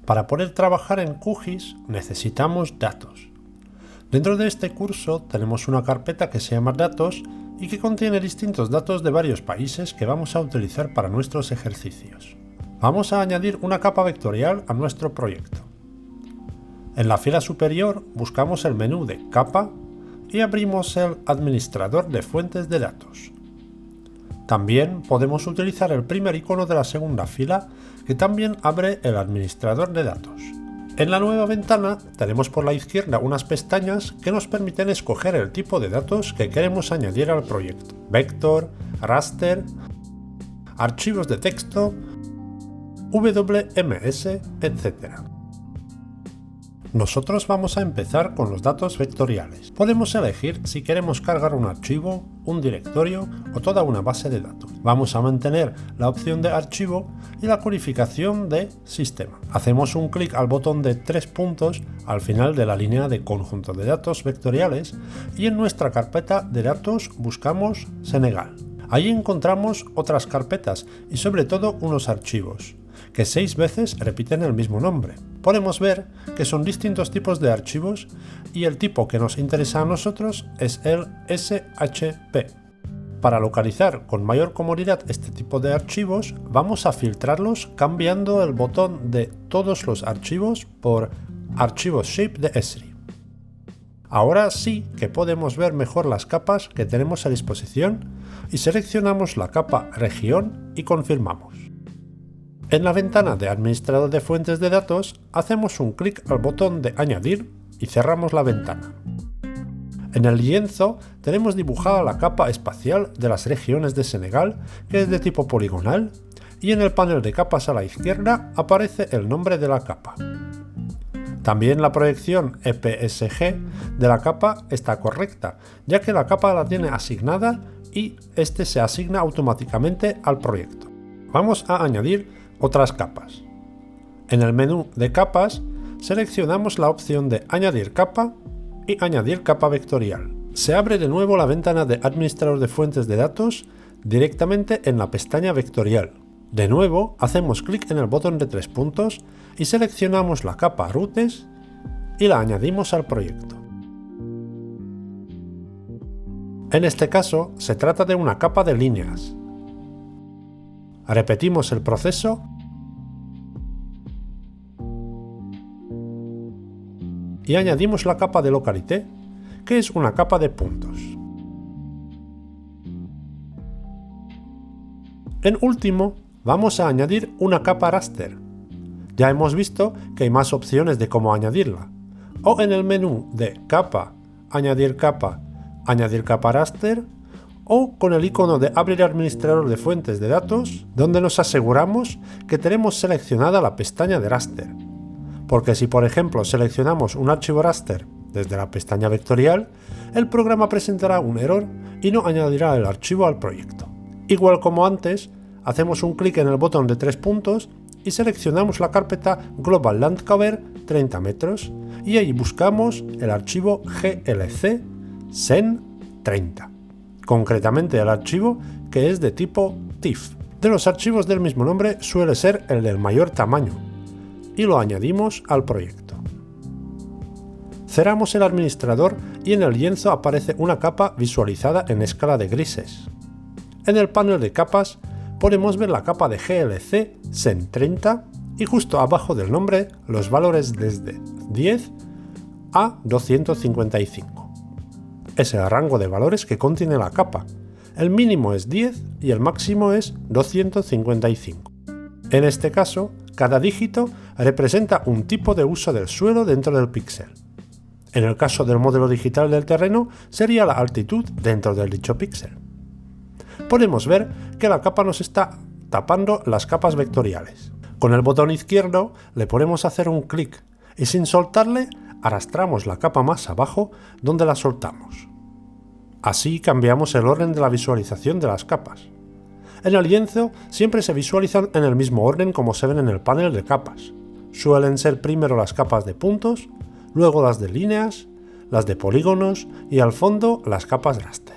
Para poder trabajar en QGIS necesitamos datos. Dentro de este curso tenemos una carpeta que se llama Datos y que contiene distintos datos de varios países que vamos a utilizar para nuestros ejercicios. Vamos a añadir una capa vectorial a nuestro proyecto. En la fila superior buscamos el menú de Capa y abrimos el Administrador de fuentes de datos. También podemos utilizar el primer icono de la segunda fila, que también abre el administrador de datos. En la nueva ventana tenemos por la izquierda unas pestañas que nos permiten escoger el tipo de datos que queremos añadir al proyecto: vector, raster, archivos de texto, WMS, etc. Nosotros vamos a empezar con los datos vectoriales. Podemos elegir si queremos cargar un archivo, un directorio o toda una base de datos. Vamos a mantener la opción de archivo y la codificación de sistema. Hacemos un clic al botón de 3 puntos al final de la línea de conjunto de datos vectoriales y en nuestra carpeta de datos buscamos Senegal. Allí encontramos otras carpetas y sobre todo unos archivos, que 6 veces repiten el mismo nombre. Podemos ver que son distintos tipos de archivos y el tipo que nos interesa a nosotros es el SHP. Para localizar con mayor comodidad este tipo de archivos, vamos a filtrarlos cambiando el botón de todos los archivos por Archivos Shape de Esri. Ahora sí que podemos ver mejor las capas que tenemos a disposición y seleccionamos la capa Región y confirmamos. En la ventana de Administrador de fuentes de datos hacemos un clic al botón de Añadir y cerramos la ventana. En el lienzo tenemos dibujada la capa espacial de las regiones de Senegal, que es de tipo poligonal, y en el panel de capas a la izquierda aparece el nombre de la capa. También la proyección EPSG de la capa está correcta, ya que la capa la tiene asignada y este se asigna automáticamente al proyecto. Vamos a añadir otras capas. En el menú de capas seleccionamos la opción de Añadir capa y Añadir capa vectorial. Se abre de nuevo la ventana de Administrador de fuentes de datos directamente en la pestaña Vectorial. De nuevo hacemos clic en el botón de 3 puntos y seleccionamos la capa Routes y la añadimos al proyecto. En este caso se trata de una capa de líneas. Repetimos el proceso y añadimos la capa de Localité, que es una capa de puntos. En último, vamos a añadir una capa raster. Ya hemos visto que hay más opciones de cómo añadirla, o en el menú de capa, añadir capa raster, o con el icono de Abrir administrador de fuentes de datos, donde nos aseguramos que tenemos seleccionada la pestaña de raster. Porque si por ejemplo seleccionamos un archivo raster desde la pestaña vectorial, el programa presentará un error y no añadirá el archivo al proyecto. Igual como antes, hacemos un clic en el botón de 3 puntos y seleccionamos la carpeta Global Land Cover 30 metros y ahí buscamos el archivo glc sen 30. Concretamente el archivo que es de tipo TIFF. De los archivos del mismo nombre suele ser el del mayor tamaño y lo añadimos al proyecto. Cerramos el administrador y en el lienzo aparece una capa visualizada en escala de grises. En el panel de capas podemos ver la capa de glc sen 30 y justo abajo del nombre los valores desde 10 a 255. Es el rango de valores que contiene la capa. El mínimo es 10 y el máximo es 255. En este caso, cada dígito representa un tipo de uso del suelo dentro del píxel. En el caso del modelo digital del terreno, sería la altitud dentro del dicho píxel. Podemos ver que la capa nos está tapando las capas vectoriales. Con el botón izquierdo le podemos hacer un clic y sin soltarle arrastramos la capa más abajo donde la soltamos. Así cambiamos el orden de la visualización de las capas. En el lienzo siempre se visualizan en el mismo orden como se ven en el panel de capas. Suelen ser primero las capas de puntos, luego las de líneas, las de polígonos y al fondo las capas raster.